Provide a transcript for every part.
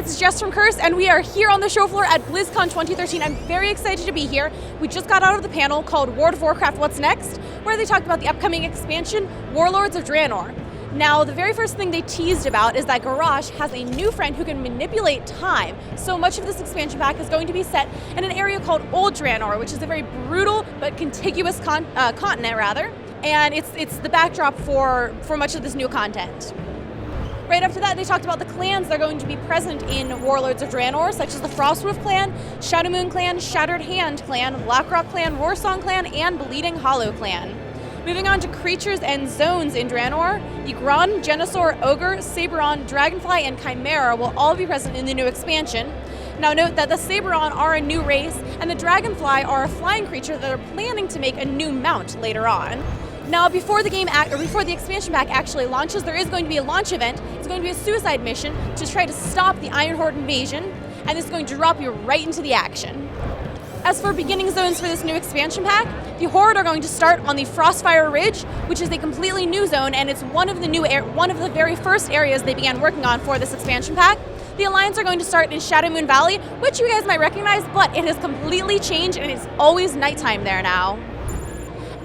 it's Jess from Curse, and we are here on the show floor at Blizzcon 2013. I'm very excited to be here. We just got out of the panel called World of Warcraft What's Next, where they talked about the upcoming expansion, Warlords of Draenor. Now, the very first thing they teased about is that Garrosh has a new friend who can manipulate time. So much of this expansion pack is going to be set in an area called Old Draenor, which is a very brutal but contiguous continent, and it's the backdrop for much of this new content. Right after that, they talked about the clans that are going to be present in Warlords of Draenor, such as the Frostwolf clan, Shadowmoon clan, Shattered Hand clan, Blackrock clan, Warsong clan, and Bleeding Hollow clan. Moving on to creatures and zones in Draenor, the Gron, Genosaur, Ogre, Saberon, Dragonfly, and Chimera will all be present in the new expansion. Now note that the Saberon are a new race, and the Dragonfly are a flying creature that are planning to make a new mount later on. Now, before the expansion pack actually launches, there is going to be a launch event. It's going to be a suicide mission to try to stop the Iron Horde invasion, and it's going to drop you right into the action. As for beginning zones for this new expansion pack, the Horde are going to start on the Frostfire Ridge, which is a completely new zone, and it's one of the very first areas they began working on for this expansion pack. The Alliance are going to start in Shadowmoon Valley, which you guys might recognize, but it has completely changed, and it's always nighttime there now.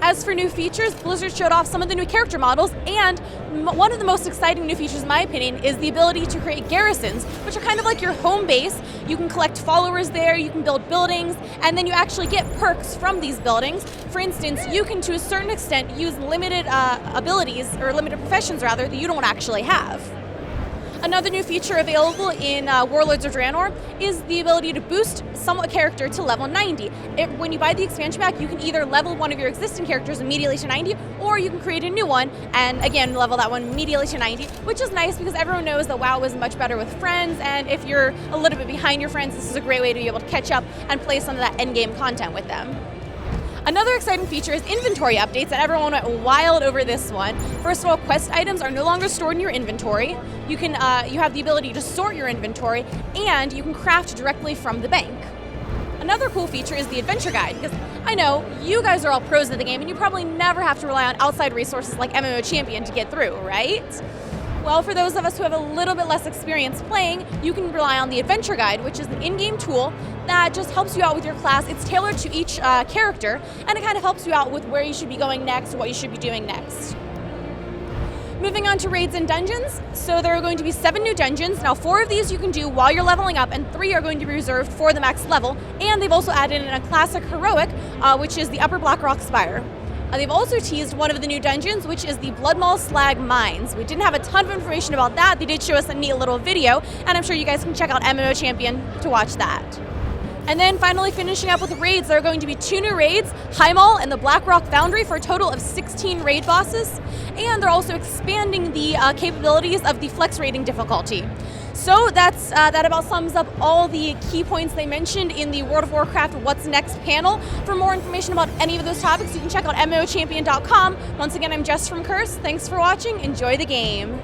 As for new features, Blizzard showed off some of the new character models, and one of the most exciting new features, in my opinion, is the ability to create garrisons, which are kind of like your home base. You can collect followers there, you can build buildings, and then you actually get perks from these buildings. For instance, you can, to a certain extent, use limited abilities, or limited professions rather, that you don't actually have. Another new feature available in Warlords of Draenor is the ability to boost a character to level 90. When you buy the expansion pack, you can either level one of your existing characters immediately to 90, or you can create a new one and again level that one immediately to 90, which is nice because everyone knows that WoW is much better with friends, and if you're a little bit behind your friends, this is a great way to be able to catch up and play some of that endgame content with them. Another exciting feature is inventory updates, and everyone went wild over this one. First of all, quest items are no longer stored in your inventory. You have the ability to sort your inventory, and you can craft directly from the bank. Another cool feature is the adventure guide, because I know you guys are all pros of the game, and you probably never have to rely on outside resources like MMO Champion to get through, right? Well, for those of us who have a little bit less experience playing, you can rely on the Adventure Guide, which is an in-game tool that just helps you out with your class. It's tailored to each character, and it kind of helps you out with where you should be going next, what you should be doing next. Moving on to raids and dungeons. So there are going to be 7 new dungeons. Now 4 of these you can do while you're leveling up, and 3 are going to be reserved for the max level. And they've also added in a classic heroic, which is the Upper Blackrock Spire. They've also teased one of the new dungeons, which is the Bloodmaw Slag Mines. We didn't have a ton of information about that. They did show us a neat little video, and I'm sure you guys can check out MMO Champion to watch that. And then finally finishing up with raids, there are going to be 2 new raids, Highmaul and the Blackrock Foundry, for a total of 16 raid bosses. And they're also expanding the capabilities of the flex raiding difficulty. So that about sums up all the key points they mentioned in the World of Warcraft What's Next panel. For more information about any of those topics, you can check out MMOchampion.com. Once again, I'm Jess from Curse. Thanks for watching. Enjoy the game.